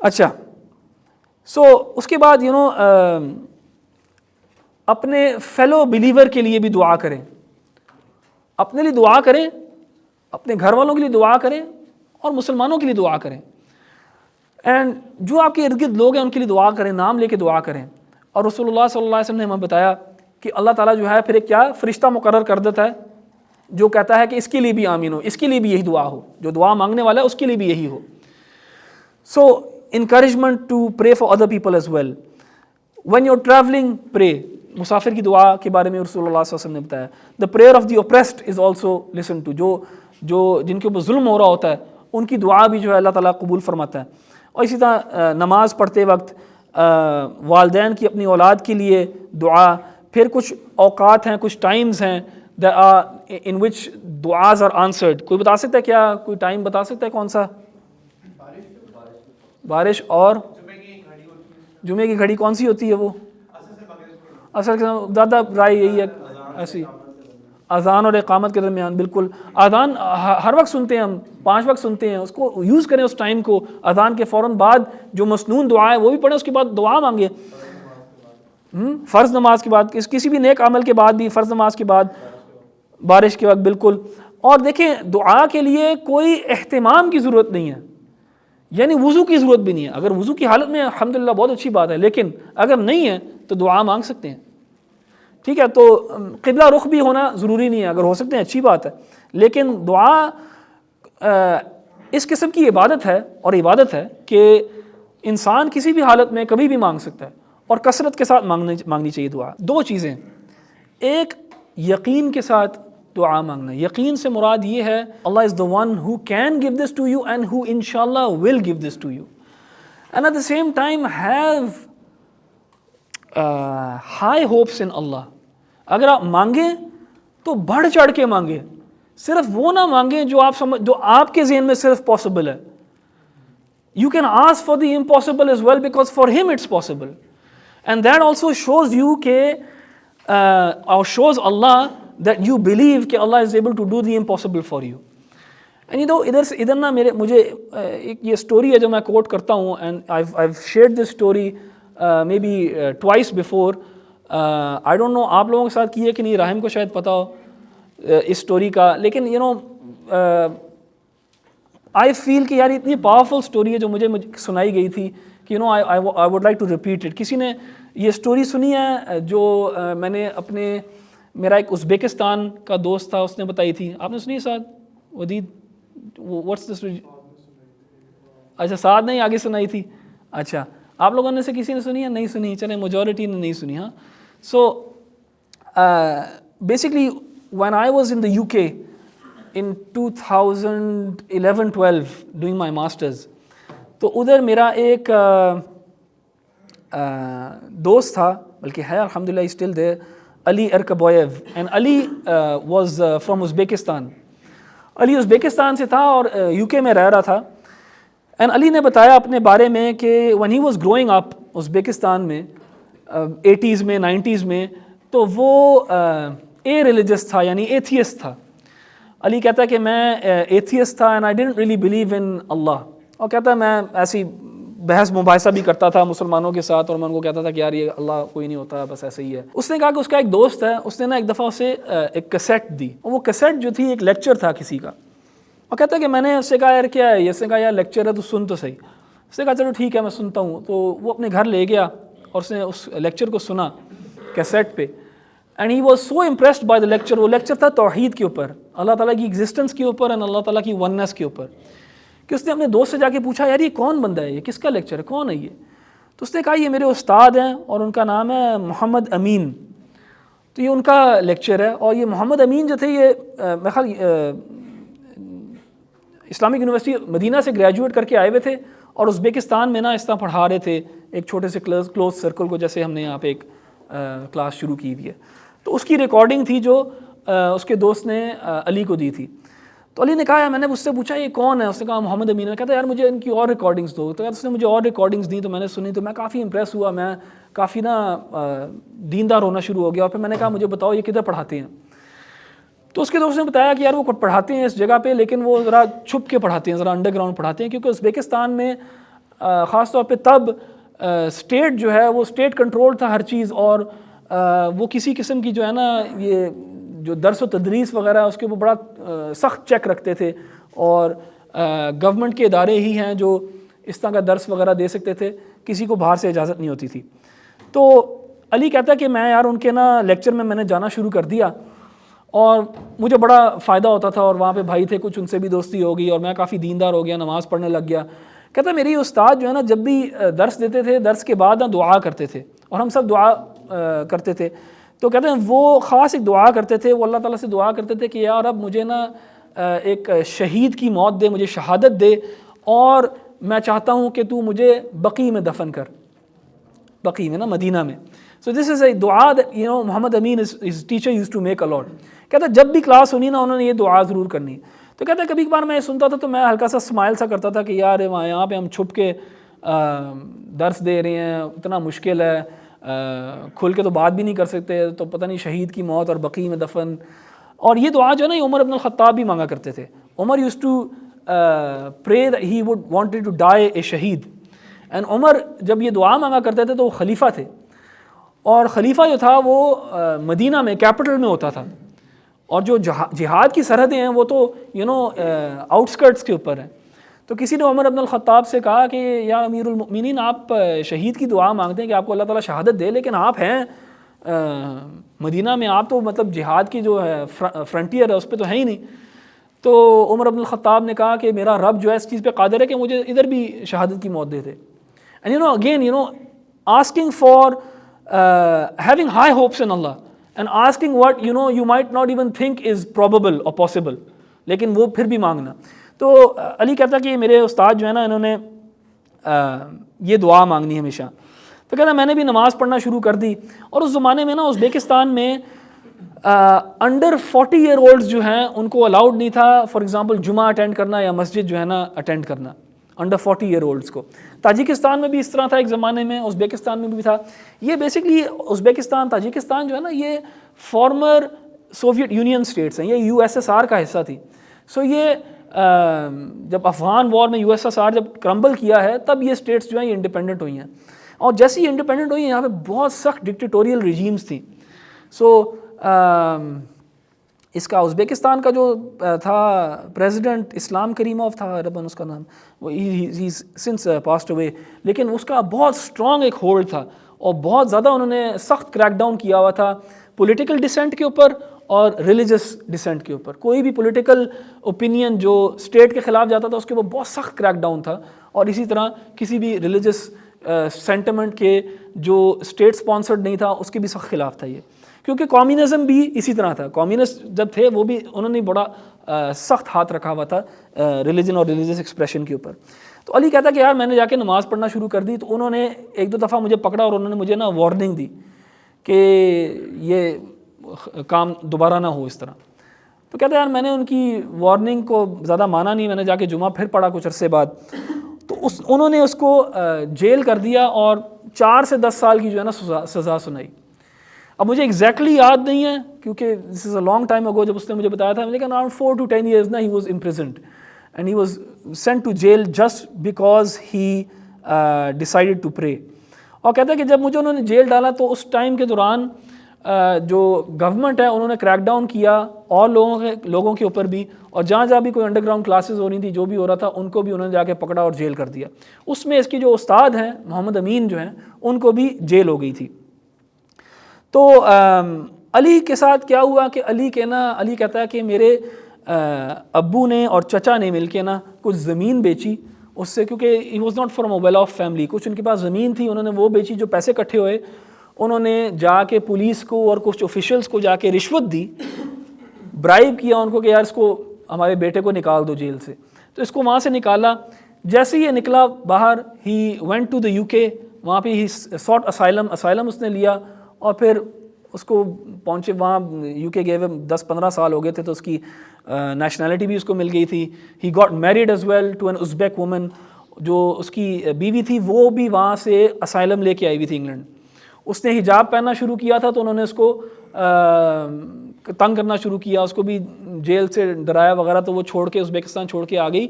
اچھا، سو اس کے بعد اپنے فیلو بلیور کے لیے بھی دعا کریں، اپنے لیے دعا کریں، اپنے گھر والوں کے لیے دعا کریں، اور مسلمانوں کے لیے دعا کریں. اینڈ جو آپ کے ارد گرد لوگ ہیں ان کے لیے دعا کریں، نام لے کے دعا کریں. اور رسول اللہ صلی اللہ علیہ وسلم نے ہمیں بتایا کہ اللہ تعالیٰ جو ہے پھر ایک کیا فرشتہ مقرر کر دیتا ہے جو کہتا ہے کہ اس کے لیے بھی آمین ہو، اس کے لیے بھی یہی دعا ہو، جو دعا مانگنے والا ہے اس کے لیے بھی یہی ہو. سو encouragement to pray for other people as well. When you're traveling, pray. مسافر کی دعا کے بارے میں رسول اللہ صلی اللہ علیہ وسلم نے بتایا. The prayer of the oppressed is also listened to. جو جن کے اوپر ظلم ہو رہا ہوتا ہے ان کی دعا بھی جو ہے اللہ تعالیٰ قبول فرماتا ہے. اور اسی طرح نماز پڑھتے وقت والدین کی اپنی اولاد کے لیے دعا. پھر کچھ اوقات ہیں، کچھ ٹائمز ہیں in which du'as are answered. کوئی بتا سکتا ہے کیا کوئی ٹائم بتا سکتا ہے کون سا؟ بارش اور جمعے کی گھڑی کون سی ہوتی ہے؟ وہ اصل کے زیادہ رائے یہی ہے ایسی اذان اور اقامت کے درمیان، بالکل اذان ہر وقت سنتے ہیں ہم، 5 وقت سنتے ہیں، اس کو یوز کریں اس ٹائم کو. اذان کے فوراً بعد جو مسنون دعا ہے وہ بھی پڑھیں، اس کے بعد دعا مانگیں. فرض نماز کے بعد، کسی بھی نیک عمل کے بعد بھی، فرض نماز کے بعد، بارش کے وقت، بالکل. اور دیکھیں دعا کے لیے کوئی اہتمام کی ضرورت نہیں ہے، یعنی وضو کی ضرورت بھی نہیں ہے. اگر وضو کی حالت میں الحمدللہ بہت اچھی بات ہے، لیکن اگر نہیں ہے تو دعا مانگ سکتے ہیں. ٹھیک ہے، تو قبلہ رخ بھی ہونا ضروری نہیں ہے، اگر ہو سکتے ہیں اچھی بات ہے، لیکن دعا اس قسم کی عبادت ہے، اور عبادت ہے کہ انسان کسی بھی حالت میں کبھی بھی مانگ سکتا ہے، اور کثرت کے ساتھ مانگنی چاہیے دعا. 2 چیزیں، ایک یقین کے ساتھ دعا مانگنا. یقین سے مراد یہ ہے اللہ از the one who can give this to you and who inshallah will give this to you, and at the same time have high hopes in Allah. اگر آپ مانگیں تو بڑھ چڑھ کے مانگیں، صرف وہ نہ مانگیں جو آپ کے ذہن میں صرف پاسبل ہے. You can ask for the impossible as well because for him it's possible, and that also shows you or shows Allah that you believe کہ Allah is able to do the impossible for you. And ادھر نا مجھے ایک یہ story ہے جو میں کوٹ کرتا ہوں, and I've shared this story maybe twice before. I don't know آپ لوگوں کے ساتھ کی ہے کہ نہیں, راہم کو شاید پتہ ہو اس اسٹوری کا, لیکن I feel کہ یار اتنی پاورفل اسٹوری ہے جو مجھے سنائی گئی تھی کہ I would like to repeat it. کسی نے یہ اسٹوری سنی ہے جو میں نے میرا ایک ازبیکستان کا دوست تھا, اس نے بتائی تھی, آپ نے سنی ہے سعد ودید؟ What's this? اچھا سعد نے آگے سنائی تھی. اچھا آپ لوگوں نے سے کسی نے سنی ہے؟ نہیں سنی, چلیں میجورٹی نے نہیں سنی. ہاں, so basically when I was in the UK in 2011-12 doing my masters, تو ادھر میرا ایک دوست تھا, بلکہ ہے الحمدللہ he's still there, Ali Erkaboyev, and Ali was from Uzbekistan. Ali Uzbekistan سے تھا اور UK میں رہ رہا تھا. اینڈ علی نے بتایا اپنے بارے میں کہ when he was growing up Uzbekistan میں 80s میں 90s میں, تو وہ اے ریلیجس تھا, یعنی ایتھیسٹ تھا. علی کہتا ہے کہ میں ایتھیسٹ تھا and I didn't really believe in Allah, اور کہتا ہے میں ایسی بحث مباحثہ بھی کرتا تھا مسلمانوں کے ساتھ, اور میں ان کو کہتا تھا کہ یار یہ اللہ کوئی نہیں ہوتا, بس ایسے ہی ہے. اس نے کہا کہ اس کا ایک دوست ہے, اس نے نا ایک دفعہ اسے ایک کیسٹ دی, اور وہ کیسٹ جو تھی ایک لیکچر تھا کسی کا, اور کہتا ہے کہ میں نے اس سے کہا یار کیا ہے, اس نے کہا یار لیکچر ہے تو سن تو صحیح. اس نے کہا چلو ٹھیک ہے میں سنتا ہوں. تو وہ اپنے گھر لے گیا اور اس نے اس لیکچر کو سنا کیسٹ پہ, and he was so impressed by the lecture. وہ لیکچر تھا توحید کے اوپر, اللہ تعالیٰ کی ایگزسٹنس کے اوپر اینڈ اللہ تعالیٰ کی وننس کے اوپر, کہ اس نے اپنے دوست سے جا کے پوچھا یار یہ کون بندہ ہے, یہ کس کا لیکچر ہے, کون ہے یہ؟ تو اس نے کہا یہ میرے استاد ہیں اور ان کا نام ہے محمد امین, تو یہ ان کا لیکچر ہے. اور یہ محمد امین جو تھے یہ میں خیال اسلامک یونیورسٹی مدینہ سے گریجویٹ کر کے آئے ہوئے تھے, اور ازبیکستان میں نا اس طرح پڑھا رہے تھے ایک چھوٹے سے کلوز سرکل کو, جیسے ہم نے یہاں پہ ایک کلاس شروع کی ہوئی ہے. تو اس کی ریکارڈنگ تھی جو اس کے دوست نے علی کو دی تھی. تو علی نے کہا میں نے اس سے پوچھا یہ کون ہے, اس نے کہا محمد امین. نے کہتا یار مجھے ان کی اور ریکارڈنگس دو. تو اس نے مجھے اور ریکارڈنگس دی, تو میں نے سنی, تو میں کافی امپریس ہوا, میں کافی نا دیندار ہونا شروع ہو گیا. اور پھر میں نے کہا مجھے بتاؤ یہ کدھر پڑھاتے ہیں؟ تو اس کے دوست نے بتایا کہ یار وہ پڑھاتے ہیں اس جگہ پہ, لیکن وہ ذرا چھپ کے پڑھاتے ہیں, ذرا انڈر گراؤنڈ پڑھاتے ہیں, کیونکہ ازبیکستان میں خاص طور پہ تب اسٹیٹ جو ہے وہ اسٹیٹ کنٹرول تھا ہر چیز, اور وہ کسی قسم کی جو ہے نا یہ جو درس و تدریس وغیرہ اس کے وہ بڑا سخت چیک رکھتے تھے, اور گورنمنٹ کے ادارے ہی ہیں جو اس طرح کا درس وغیرہ دے سکتے تھے, کسی کو باہر سے اجازت نہیں ہوتی تھی. تو علی کہتا ہے کہ میں یار ان کے نا لیکچر میں نے جانا شروع کر دیا, اور مجھے بڑا فائدہ ہوتا تھا, اور وہاں پہ بھائی تھے کچھ, ان سے بھی دوستی ہو گئی, اور میں کافی دیندار ہو گیا, نماز پڑھنے لگ گیا. کہتا ہے میری استاد جو ہے نا جب بھی درس دیتے تھے, درس کے بعد نا دعا کرتے تھے, اور ہم سب دعا کرتے تھے. تو کہتے ہیں وہ خاص ایک دعا کرتے تھے, وہ اللہ تعالیٰ سے دعا کرتے تھے کہ یار اب مجھے نا ایک شہید کی موت دے, مجھے شہادت دے, اور میں چاہتا ہوں کہ تو مجھے بقی میں دفن کر, بقی میں نا مدینہ میں. So this is a دعا that Muhammad Amin his teacher used to make a lot. کہتا ہے جب بھی کلاس ہونی نا انہوں نے یہ دعا ضرور کرنی. تو کہتا ہے کبھی کبھار میں سنتا تھا تو میں ہلکا سا اسمائل سا کرتا تھا کہ یار یہاں پہ ہم چھپ کے درس دے رہے ہیں, اتنا مشکل ہے, کھل کے تو بات بھی نہیں کر سکتے, تو پتہ نہیں شہید کی موت اور بقیع میں دفن. اور یہ دعا جو ہے نا یہ عمر ابن الخطاب بھی مانگا کرتے تھے. Umar used to pray that he would wanted to die a shaheed. And Umar جب یہ دعا مانگا کرتے تھے تو وہ خلیفہ تھے, اور خلیفہ جو تھا وہ مدینہ میں کیپٹل میں ہوتا تھا, اور جو جہاد کی سرحدیں ہیں وہ تو آؤٹ اسکرٹس کے اوپر ہیں. تو کسی نے عمر ابن الخطاب سے کہا کہ یا امیر المؤمنین آپ شہید کی دعا مانگتے ہیں کہ آپ کو اللہ تعالیٰ شہادت دے, لیکن آپ ہیں مدینہ میں, آپ تو مطلب جہاد کی جو ہے فرنٹیئر ہے اس پہ تو ہے ہی نہیں. تو عمر ابن الخطاب نے کہا کہ میرا رب جو ہے اس چیز پہ قادر ہے کہ مجھے ادھر بھی شہادت کی موت دے دے. And again asking for having high hopes in Allah and asking what you might not even think is probable or possible, لیکن وہ پھر بھی مانگنا. تو علی کہتا کہ میرے استاد جو ہے نا انہوں نے یہ دعا مانگنی ہمیشہ. تو کہتا میں نے بھی نماز پڑھنا شروع کر دی, اور اس زمانے میں نا ازبیکستان میں انڈر 40 ایئر اولڈز جو ہیں ان کو الاؤڈ نہیں تھا فار ایگزامپل جمعہ اٹینڈ کرنا یا مسجد جو ہے نا اٹینڈ کرنا, انڈر 40 ایئر اولڈز کو. تاجکستان میں بھی اس طرح تھا ایک زمانے میں, ازبیکستان میں بھی تھا. یہ بیسکلی ازبیکستان تاجکستان جو ہے نا یہ فارمر سوویت یونین اسٹیٹس ہیں, یہ USSR کا حصہ تھی. سو یہ جب افغان وار میں USSR جب کرمبل کیا ہے تب یہ اسٹیٹس جو ہیں یہ انڈیپینڈنٹ ہوئی ہیں, اور جیسے ہی انڈیپینڈنٹ ہوئی ہیں یہاں پہ بہت سخت ڈکٹیٹوریل ریجیمز تھیں. سو اس کا ازبیکستان کا جو تھا پریزیڈنٹ اسلام کریموف تھا ربن اس کا نام, وہ ہی سنس پاسڈ اوے, لیکن اس کا بہت اسٹرانگ ایک ہولڈ تھا, اور بہت زیادہ انہوں نے سخت کریک ڈاؤن کیا ہوا تھا پولیٹیکل ڈسینٹ کے اوپر اور ریلیجس ڈسینٹ کے اوپر. کوئی بھی پولیٹیکل اوپینین جو اسٹیٹ کے خلاف جاتا تھا اس کے اوپر بہت سخت کریک ڈاؤن تھا, اور اسی طرح کسی بھی ریلیجس سینٹیمنٹ کے جو اسٹیٹ اسپانسرڈ نہیں تھا اس کے بھی سخت خلاف تھا یہ, کیونکہ کمیونزم بھی اسی طرح تھا. کمیونسٹ جب تھے وہ بھی انہوں نے بڑا سخت ہاتھ رکھا ہوا تھا ریلیجن اور ریلیجس ایکسپریشن کے اوپر. تو علی کہتا کہ یار میں نے جا کے نماز پڑھنا شروع کر دی, تو انہوں نے ایک دو دفعہ مجھے پکڑا اور انہوں نے مجھے نا وارننگ دی کہ یہ کام دوبارہ نہ ہو اس طرح. تو کہتا ہے یار میں نے ان کی وارننگ کو زیادہ مانا نہیں, میں نے جا کے جمعہ پھر پڑھا کچھ عرصے بعد, تو انہوں نے اس کو جیل کر دیا اور 4 سے 10 سال کی جو ہے نا سزا سنائی. اب مجھے ایگزیکٹلی یاد نہیں ہے کیونکہ دس is a long time ago جب اس نے مجھے بتایا تھا, لیکن اراؤنڈ 4 to 10 years نا he was imprisoned and he was sent to jail just because he decided to pray. اور کہتا ہے کہ جب مجھے انہوں نے جیل ڈالا تو اس ٹائم کے دوران جو گورنمنٹ ہے انہوں نے کریک ڈاؤن کیا اور لوگوں کے اوپر بھی, اور جہاں جہاں بھی کوئی انڈر گراؤنڈ کلاسز ہو رہی تھی جو بھی ہو رہا تھا ان کو بھی انہوں نے جا کے پکڑا اور جیل کر دیا. اس میں اس کی جو استاد ہیں محمد امین جو ہیں ان کو بھی جیل ہو گئی تھی. تو علی کے ساتھ کیا ہوا کہ علی کہتا ہے کہ میرے ابو نے اور چچا نے مل کے نا کچھ زمین بیچی اس سے, کیونکہ he was not from a well off family, کچھ ان کے پاس زمین تھی, انہوں نے وہ بیچی, جو پیسے اکٹھے ہوئے انہوں نے جا کے پولیس کو اور کچھ آفیشلس کو جا کے رشوت دی, برائب کیا ان کو کہ یار اس کو ہمارے بیٹے کو نکال دو جیل سے. تو اس کو وہاں سے نکالا. جیسے ہی یہ نکلا باہر ہی وینٹ ٹو دا UK, وہاں پہ ہی ساٹ اسائلم اس نے لیا, اور پھر اس کو پہنچے وہاں UK گئے ہوئے 10-15 سال ہو گئے تھے, تو اس کی نیشنلٹی بھی اس کو مل گئی تھی. He got married as well to an Uzbek woman, جو اس کی بیوی تھی وہ بھی وہاں سے اسائلم لے کے آئی ہوئی تھی انگلینڈ. اس نے حجاب پہننا شروع کیا تھا تو انہوں نے اس کو تنگ کرنا شروع کیا, اس کو بھی جیل سے ڈرایا وغیرہ, تو وہ چھوڑ کے ازبیکستان چھوڑ کے آ گئی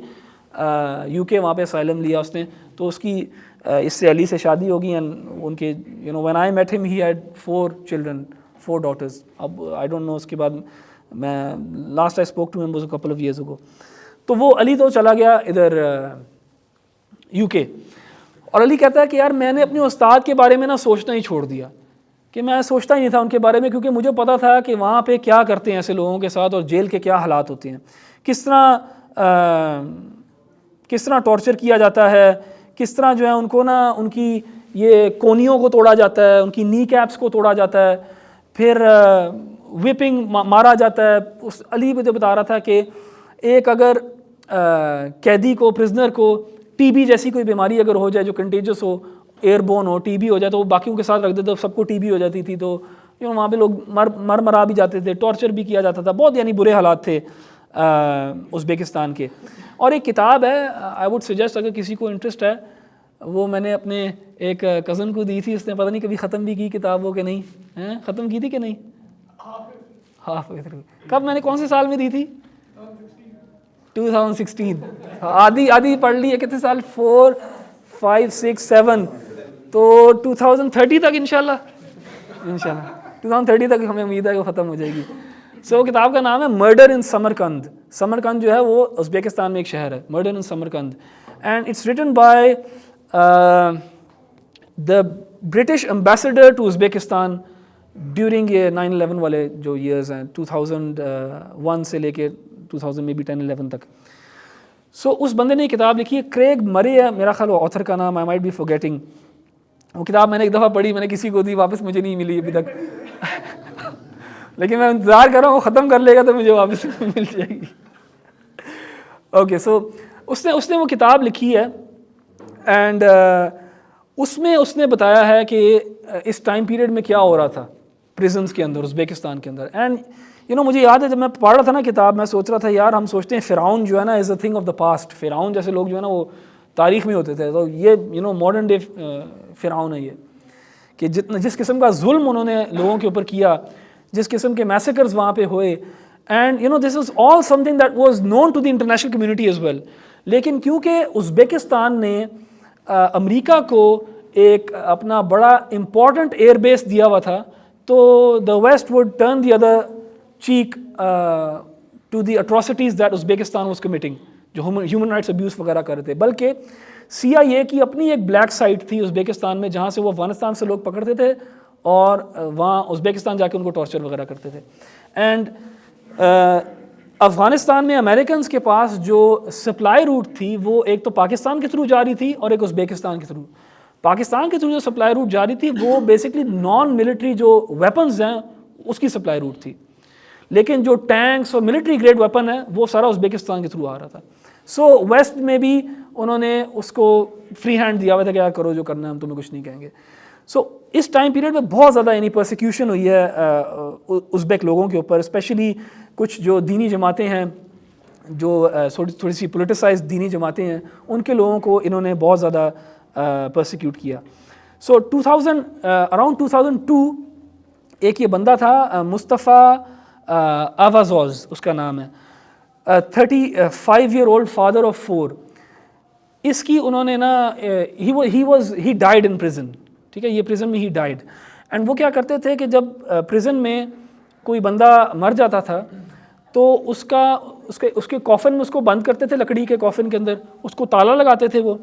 UK, وہاں پہ اسائلم لیا اس نے. تو اس کی اس سے علی سے شادی ہوگی, اینڈ ان کے when I met him he had 4 children, 4 daughters. اب I don't know اس کے بعد میں last I spoke to him was a couple of years ago. تو وہ علی تو چلا گیا ادھر UK, اور علی کہتا ہے کہ یار میں نے اپنے استاد کے بارے میں نا سوچنا ہی چھوڑ دیا, کہ میں سوچتا ہی نہیں تھا ان کے بارے میں, کیونکہ مجھے پتا تھا کہ وہاں پہ کیا کرتے ہیں ایسے لوگوں کے ساتھ, اور جیل کے کیا حالات ہوتے ہیں, کس طرح ٹارچر کیا جاتا ہے, کس طرح جو ہے ان کو نا ان کی یہ کونیوں کو توڑا جاتا ہے, ان کی نی کیپس کو توڑا جاتا ہے, پھر وپنگ مارا جاتا ہے. اس علی مجھے بتا رہا تھا کہ ایک اگر قیدی کو پرزنر کو TB جیسی کوئی بیماری اگر ہو جائے جو کنٹیجس ہو, ایئر بون ہو, TB ہو جائے, تو وہ باقیوں کے ساتھ رکھ دیتے, سب کو TB ہو جاتی تھی. تو وہاں پہ لوگ مرا بھی جاتے تھے, ٹارچر بھی کیا جاتا تھا, بہت یعنی برے حالات تھے ازبیکستان کے. اور ایک کتاب ہے, آئی ووڈ سجیسٹ اگر کسی کو انٹرسٹ ہے, وہ میں نے اپنے ایک کزن کو دی تھی, اس نے پتہ نہیں کبھی ختم بھی کی کتاب وہ کہ نہیں, ہیں ختم کی تھی کہ نہیں, ہاف. کب میں نے کون سے سال میں دی تھی؟ 2016. آدھی پڑھ لی ہے. کتنے سال؟ 4 5 6 7, تو 2030 تک انشاءاللہ 2030 تک ہمیں امید ہے کہ وہ ختم ہو جائے گی. سو کتاب کا نام ہے مرڈر ان سمرقند. سمرقند جو ہے وہ ازبیکستان میں ایک شہر ہے, murder in Samarkand. And it's written by the British ambassador to Uzbekistan during یہ 9/11 والے جو ایئرز ہیں 2001 سے لے کے 2000 میں بھی 10/11 تک. سو اس بندے نے یہ کتاب لکھی ہے, کریگ مرے ہے میرا خیال, وہ آتھر کا نام, آئی مائٹ بی فارگیٹنگ. وہ کتاب میں نے ایک دفعہ پڑھی, میں نے کسی کو دی, واپس مجھے نہیں ملی ابھی تک, لیکن میں انتظار کر رہا ہوں وہ ختم کر لے گا تو مجھے واپس مل جائے گی. اوکے, سو اس نے وہ کتاب لکھی ہے, اینڈ اس میں اس نے بتایا ہے کہ اس ٹائم پیریڈ میں کیا ہو رہا تھا پریزنس کے اندر, ازبیکستان کے اندر. اینڈ مجھے یاد ہے جب میں پڑھ رہا تھا نا کتاب, میں سوچ رہا تھا یار ہم سوچتے ہیں فرعون جو ہے نا is a thing of the past, فرعون جیسے لوگ جو ہے نا وہ تاریخ میں ہوتے تھے, تو یہ ماڈرن ڈے فرعون ہے یہ, کہ جس قسم کا ظلم انہوں نے لوگوں کے اوپر کیا, جس قسم کے میسیکرز وہاں پہ ہوئے. And this was all something that was known to the international community as well. لیکن کیونکہ ازبیکستان نے امریکہ کو ایک اپنا بڑا امپورٹنٹ ایئر بیس دیا ہوا تھا, تو the West would turn the other cheek to the atrocities that Uzbekistan was committing, جو ہیومن رائٹس ابیوز وغیرہ کر رہے تھے. بلکہ CIA کی اپنی ایک بلیک سائٹ تھی ازبیکستان میں, جہاں سے وہ افغانستان سے لوگ پکڑتے تھے اور وہاں ازبیکستان جا کے ان کو ٹارچر وغیرہ کرتے تھے. اینڈ افغانستان میں امریکنز کے پاس جو سپلائی روٹ تھی وہ ایک تو پاکستان کے تھرو جاری تھی اور ایک ازبیکستان کے تھرو. پاکستان کے تھرو جو سپلائی روٹ جاری تھی وہ بیسکلی نان ملٹری جو ویپنز ہیں اس کی سپلائی روٹ تھی, لیکن جو ٹینکس اور ملٹری گریڈ ویپن ہے وہ سارا ازبیکستان کے تھرو آ رہا تھا. سو ویسٹ میں بھی انہوں نے اس کو فری ہینڈ دیا ہوا تھا کہ یار کرو جو کرنا ہے, ہم تمہیں کچھ نہیں کہیں گے. سو اس ٹائم پیریڈ میں بہت زیادہ پرسیکیوشن ہوئی ہے ازبیک لوگوں کے اوپر, اسپیشلی کچھ جو دینی جماعتیں ہیں, جو تھوڑی سی پولیٹیسائز دینی جماعتیں ہیں, ان کے لوگوں کو انہوں نے بہت زیادہ پرسیکیوٹ کیا. سو اراؤنڈ 2002 ایک یہ بندہ تھا مصطفیٰ آوازوز اس کا نام ہے, 35-year-old father of 4. اس کی انہوں نے نا he died in prison, ٹھیک ہے, یہ پریزن میں ہی ڈائیڈ. اینڈ وہ کیا کرتے تھے کہ جب پریزن میں کوئی بندہ مر جاتا تھا تو اس کے کافن میں اس کو بند کرتے تھے, لکڑی کے کافن کے اندر, اس کو تالا لگاتے تھے, وہ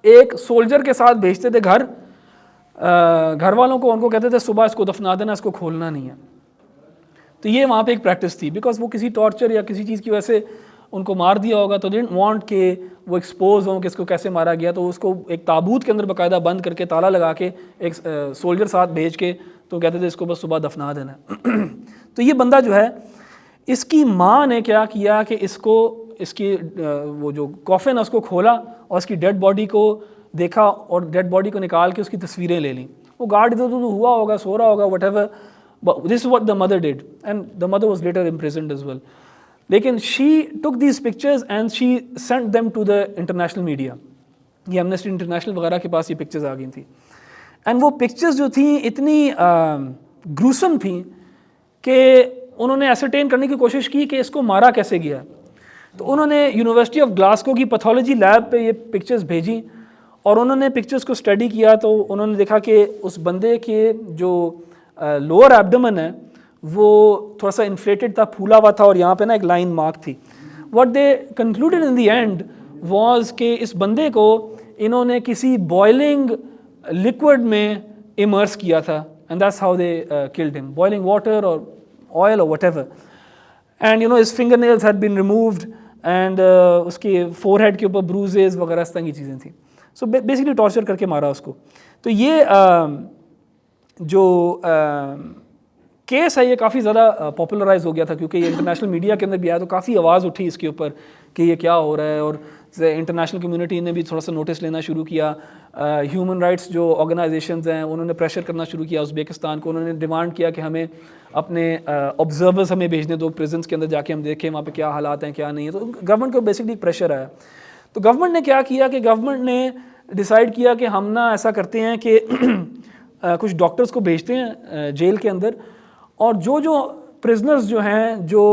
ایک سولجر کے ساتھ بھیجتے تھے گھر والوں کو, ان کو کہتے تھے صبح اس کو دفنا دینا, اس کو کھولنا نہیں ہے. تو یہ وہاں پہ ایک پریکٹس تھی, بیکاز وہ کسی ٹارچر یا کسی چیز کی وجہ سے ان کو مار دیا ہوگا, تو ڈنٹ وانٹ کہ وہ ایکسپوز ہوں کہ اس کو کیسے مارا گیا, تو اس کو ایک تابوت کے اندر باقاعدہ بند کر کے تالا لگا کے ایک سولجر ساتھ بھیج کے تو کہتے تھے اس کو بس صبح دفنا دینا. تو یہ بندہ جو ہے, اس کی ماں نے کیا کیا کہ اس کی وہ جو کافن ہے اس کو کھولا اور اس کی ڈیڈ باڈی کو دیکھا اور ڈیڈ باڈی کو نکال کے اس کی تصویریں لے لیں. وہ گارڈ ادھر ادھر ہوا ہوگا, سو رہا ہوگا, what ever. This is what the mother did, and the mother was later imprisoned as well. لیکن she took these pictures and she sent them to the international media. یہ Amnesty International وغیرہ کے پاس یہ pictures آ گئی تھیں. And وہ pictures جو تھیں اتنی gruesome تھیں کہ انہوں نے ascertain کرنے کی کوشش کی کہ اس کو مارا کیسے گیا. تو انہوں نے یونیورسٹی آف گلاسکو کی پیتھولوجی لیب پہ یہ pictures بھیجیں اور انہوں نے pictures کو اسٹڈی کیا, تو انہوں نے دیکھا کہ اس بندے کے جو لوور ایبڈمن ہے وہ تھوڑا سا انفلیٹڈ تھا, پھولا ہوا تھا, اور یہاں پہ نا ایک لائن مارک تھی. What they concluded in the end was کہ اس بندے کو انہوں نے کسی بوائلنگ لکوڈ میں امرس کیا تھا, and that's how they killed him, boiling water اور آئل اور whatever. And his fingernails had been removed, and اس کے فور ہیڈ کے اوپر بروزز وغیرہ اس طرح کی چیزیں تھیں. سو بیسکلی ٹارچر کر کے مارا اس کو. تو یہ جو کیس ہے یہ کافی زیادہ پاپولرائز ہو گیا تھا, کیونکہ یہ انٹرنیشنل میڈیا کے اندر بھی آیا, تو کافی آواز اٹھی اس کے اوپر کہ یہ کیا ہو رہا ہے, اور انٹرنیشنل کمیونٹی نے بھی تھوڑا سا نوٹس لینا شروع کیا. ہیومن رائٹس جو آرگنائزیشنز ہیں انہوں نے پریشر کرنا شروع کیا ازبیکستان کو, انہوں نے ڈیمانڈ کیا کہ ہمیں اپنے آبزرورز ہمیں بھیجنے دو پریزنس کے اندر جا کے ہم دیکھیں وہاں پہ کیا حالات ہیں کیا نہیں ہے. تو گورنمنٹ کو بیسکلی پریشر آیا. تو گورنمنٹ نے کیا کیا کہ گورنمنٹ نے ڈیسائیڈ کیا کہ ہم نا ایسا کرتے ہیں کہ کچھ ڈاکٹرز کو بھیجتے ہیں جیل کے اندر, اور جو پرزنرز جو ہیں جو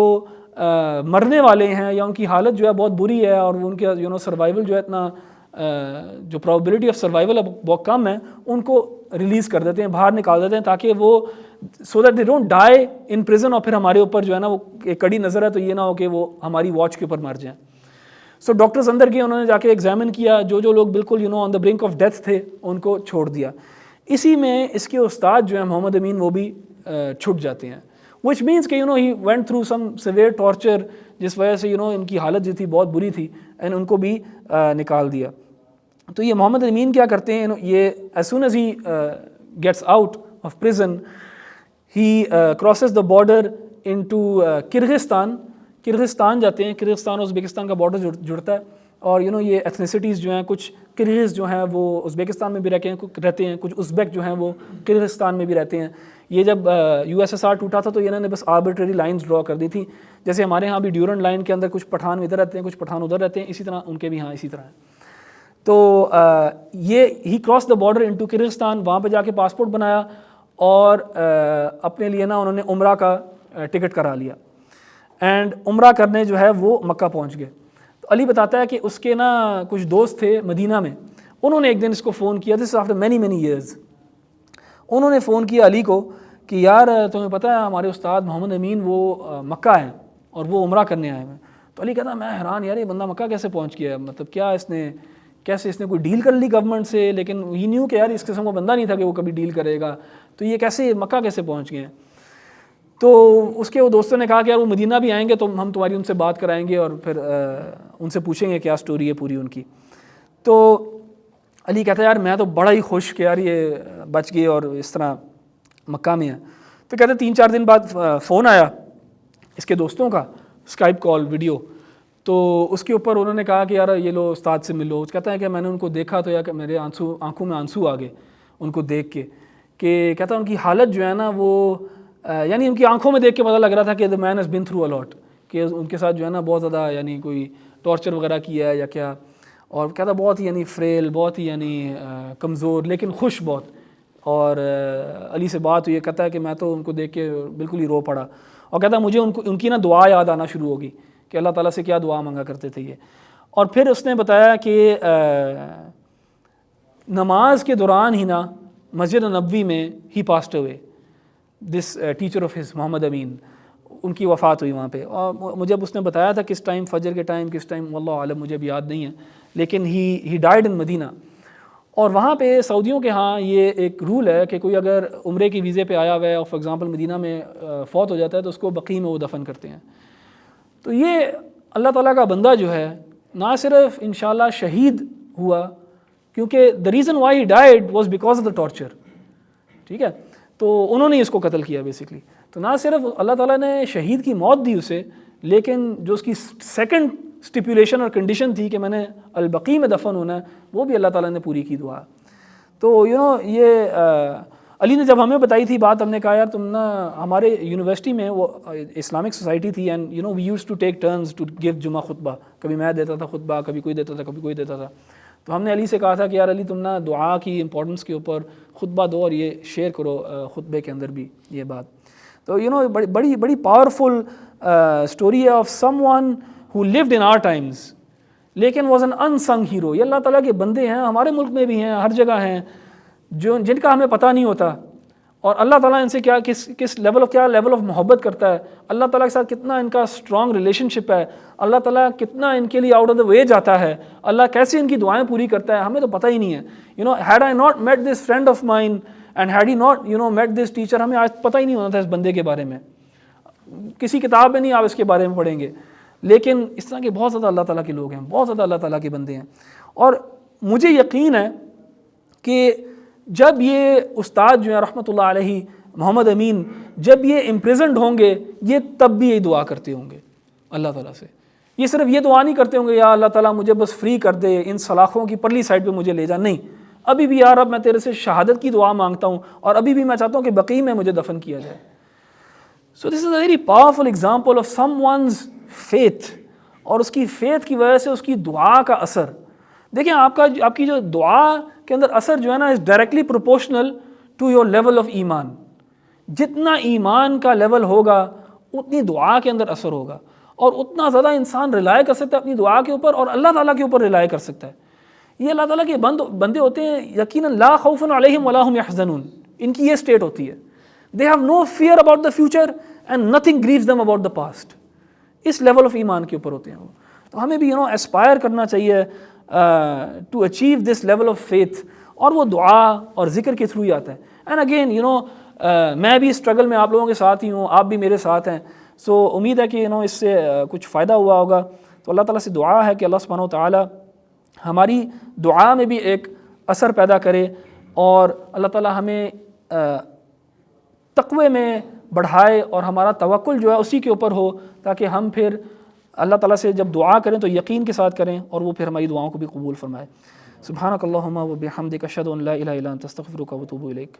مرنے والے ہیں یا ان کی حالت جو ہے بہت بری ہے اور ان کے سروائیول جو ہے اتنا جو پرابیبلٹی آف سروائیول ہے بہت کم ہے, ان کو ریلیز کر دیتے ہیں, باہر نکال دیتے ہیں, تاکہ وہ so that they don't die in prison اور پھر ہمارے اوپر جو ہے نا وہ ایک کڑی نظر ہے تو یہ نہ ہو کہ وہ ہماری واچ کے اوپر مر جائیں. سو ڈاکٹرز اندر گئے, انہوں نے جا کے ایگزامن کیا, جو لوگ بالکل آن دا برنک آف ڈیتھ تھے ان کو چھوڑ دیا. اسی میں اس کے استاد جو ہیں محمد امین وہ بھی چھٹ جاتے ہیں, which means کہ he went through some severe torture, جس وجہ سے ان کی حالت جو تھی بہت بری تھی, and ان کو بھی نکال دیا. تو یہ محمد امین کیا کرتے ہیں, یہ as soon as he gets out of prison he crosses the border into Kyrgyzstan جاتے ہیں. کرغستان اور ازبیکستان کا بارڈر جڑتا ہے, اور یہ ایتھنیسٹیز جو ہیں, کچھ کرغز جو ہیں وہ ازبیکستان میں بھی رہتے ہیں, کچھ ازبیک جو ہیں وہ کرغستان میں بھی رہتے ہیں. یہ جب USSR ٹوٹا تھا تو انہوں نے بس آربیٹری لائنز ڈرا کر دی تھی, جیسے ہمارے ہاں بھی ڈیورنٹ لائن کے اندر کچھ پٹھان ادھر رہتے ہیں کچھ پٹھان ادھر رہتے ہیں, اسی طرح ان کے بھی ہاں اسی طرح ہے. تو یہ he cross the border into Kyrgyzstan, وہاں پہ جا کے پاسپورٹ بنایا اور اپنے لیے نا انہوں نے عمرہ کا ٹکٹ کرا لیا, اینڈ عمرہ کرنے جو ہے وہ مکہ پہنچ گئے. تو علی بتاتا ہے کہ اس کے نا کچھ دوست تھے مدینہ میں, انہوں نے ایک دن اس کو فون کیا, دس آفٹر مینی ایئرز, انہوں نے فون کیا علی کو کہ یار تمہیں پتہ ہے ہمارے استاد محمد امین وہ مکہ ہیں اور وہ عمرہ کرنے آئے ہیں. تو علی کہتا میں حیران, یار یہ بندہ مکہ کیسے پہنچ گیا, مطلب کیا اس نے کوئی ڈیل کر لی گورنمنٹ سے, لیکن ہی نیو کہ یار اس قسم کا بندہ نہیں تھا کہ وہ کبھی ڈیل کرے گا, تو یہ کیسے مکہ کیسے پہنچ گئے ہیں. تو اس کے وہ دوستوں نے کہا کہ یار وہ مدینہ بھی آئیں گے تو ہم تمہاری ان سے بات کرائیں گے اور پھر ان سے پوچھیں گے کیا سٹوری ہے پوری ان کی. تو علی کہتا ہے یار میں تو بڑا ہی خوش کہ یار یہ بچ گئے اور اس طرح مکہ میں ہیں. تو کہتے 3-4 دن بعد فون آیا اس کے دوستوں کا, اسکائپ کال ویڈیو, تو اس کے اوپر انہوں نے کہا کہ یار یہ لو استاد سے ملو. کہتا ہے کہ میں نے ان کو دیکھا تو یا کہ میرے آنکھوں میں آنسو آ گئے ان کو دیکھ کے, کہ کہتا ان کی حالت جو ہے نا وہ یعنی ان کی آنکھوں میں دیکھ کے پتہ لگ رہا تھا کہ the man has been through a lot, کہ ان کے ساتھ جو ہے نا بہت زیادہ یعنی کوئی ٹارچر وغیرہ کیا ہے یا کیا. اور کہتا بہت ہی فریل, بہت ہی کمزور, لیکن خوش بہت. اور علی سے بات ہوئی, کہتا ہے کہ میں تو ان کو دیکھ کے بالکل ہی رو پڑا, اور کہتا مجھے ان کی نا دعا یاد آنا شروع ہوگی کہ اللہ تعالیٰ سے کیا دعا مانگا کرتے تھے یہ. اور پھر اس نے بتایا کہ نماز کے دوران ہی نا مسجد نبوی میں ہی پاسڈ ہوئے, دس ٹیچر آف ہز محمد امین, ان کی وفات ہوئی وہاں پہ. اور مجھے اس نے بتایا تھا کس ٹائم, فجر کے ٹائم کس ٹائم, واللہ عالم مجھے بھی یاد نہیں ہے, لیکن ہی ڈائڈ ان مدینہ. اور وہاں پہ سعودیوں کے ہاں یہ ایک رول ہے کہ کوئی اگر عمرے کی ویزے پہ آیا ہوا ہے اور فار ایگزامپل مدینہ میں فوت ہو جاتا ہے تو اس کو بقیع میں وہ دفن کرتے ہیں. تو یہ اللہ تعالیٰ کا بندہ جو ہے نہ صرف انشاءاللہ شہید ہوا, کیونکہ the reason why he died was because of the torture, ٹھیک ہے, تو انہوں نے اس کو قتل کیا بیسکلی. تو نہ صرف اللہ تعالیٰ نے شہید کی موت دی اسے, لیکن جو اس کی سیکنڈ اسٹیپولیشن اور کنڈیشن تھی کہ میں نے البقیع میں دفن ہونا ہے, وہ بھی اللہ تعالیٰ نے پوری کی دعا. تو یہ علی نے جب ہمیں بتائی تھی بات, ہم نے کہا یار تم نا ہمارے یونیورسٹی میں وہ اسلامک سوسائٹی تھی, and we used to take turns to give جمعہ خطبہ, کبھی میں دیتا تھا خطبہ, کبھی کوئی دیتا تھا, کبھی کوئی دیتا تھا. تو ہم نے علی سے کہا تھا کہ یار علی تم نا دعا کی امپورٹنس کے اوپر خطبہ دو اور یہ شیئر کرو خطبے کے اندر بھی یہ بات. تو بڑی پاورفل اسٹوری ہے of some one who lived in our times لیکن was an unsung hero. یہ اللہ تعالیٰ کے بندے ہیں, ہمارے ملک میں بھی ہیں, ہر جگہ ہیں, جن کا ہمیں پتہ نہیں ہوتا, اور اللہ تعالیٰ ان سے کس لیول آف محبت کرتا ہے, اللہ تعالیٰ کے ساتھ کتنا ان کا اسٹرانگ ریلیشن شپ ہے, اللہ تعالیٰ کتنا ان کے لیے آؤٹ آف دا وے جاتا ہے, اللہ کیسے ان کی دعائیں پوری کرتا ہے, ہمیں تو پتہ ہی نہیں ہے. had I not met this friend of mine and had he not met this teacher, ہمیں آج پتہ ہی نہیں ہونا تھا اس بندے کے بارے میں. کسی کتاب میں نہیں آپ اس کے بارے میں پڑھیں گے, لیکن اس طرح کے بہت زیادہ اللہ تعالیٰ کے لوگ ہیں, بہت زیادہ اللہ تعالیٰ کے بندے ہیں. اور مجھے یقین ہے کہ جب یہ استاد جو ہیں رحمۃ اللہ علیہ محمد امین, جب یہ امپریزنڈ ہوں گے, یہ تب بھی یہی دعا کرتے ہوں گے اللہ تعالیٰ سے. یہ صرف یہ دعا نہیں کرتے ہوں گے یا اللہ تعالیٰ مجھے بس فری کر دے, ان سلاخوں کی پرلی سائڈ پہ مجھے لے جا, نہیں, ابھی بھی یار اب میں تیرے سے شہادت کی دعا مانگتا ہوں, اور ابھی بھی میں چاہتا ہوں کہ بقیع میں مجھے دفن کیا جائے. So this is a very powerful example of someone's faith, اور اس کی فیتھ کی وجہ سے اس کی دعا کا اثر. دیکھیں آپ کی جو دعا کے اندر اثر جو ہے نا is directly proportional to your level of ایمان. جتنا ایمان کا لیول ہوگا اتنی دعا کے اندر اثر ہوگا, اور اتنا زیادہ انسان ریلائی کر سکتا ہے اپنی دعا کے اوپر, اور اللہ تعالیٰ کے اوپر ریلائی کر سکتا ہے. یہ اللہ تعالیٰ کے بندے ہوتے ہیں یقیناً لا خوف علیہم ولا هم يحزنون, ان کی یہ اسٹیٹ ہوتی ہے. They have no fear about the future and nothing grieves them about the past. اس لیول آف ایمان کے اوپر ہوتے ہیں وہ. تو ہمیں بھی اسپائر کرنا چاہیے to achieve this level of faith, اور وہ دعا اور ذکر کے تھرو ہی آتا ہے. اینڈ اگین میں بھی اسٹرگل میں آپ لوگوں کے ساتھ ہی ہوں, آپ بھی میرے ساتھ ہیں. سو امید ہے کہ اس سے کچھ فائدہ ہوا ہوگا. تو اللہ تعالیٰ سے دعا ہے کہ اللہ سبحانہ و تعالیٰ ہماری دعا میں بھی ایک اثر پیدا کرے, اور اللہ تعالیٰ ہمیں تقوی میں بڑھائے, اور ہمارا توکل جو ہے اسی کے اوپر ہو, تاکہ ہم پھر اللہ تعالیٰ سے جب دعا کریں تو یقین کے ساتھ کریں, اور وہ پھر ہماری دعاؤں کو بھی قبول فرمائے. سبحانک اللہم و بحمدک اشہد ان لا الہ الا انت استغفرک و اتوب الیک.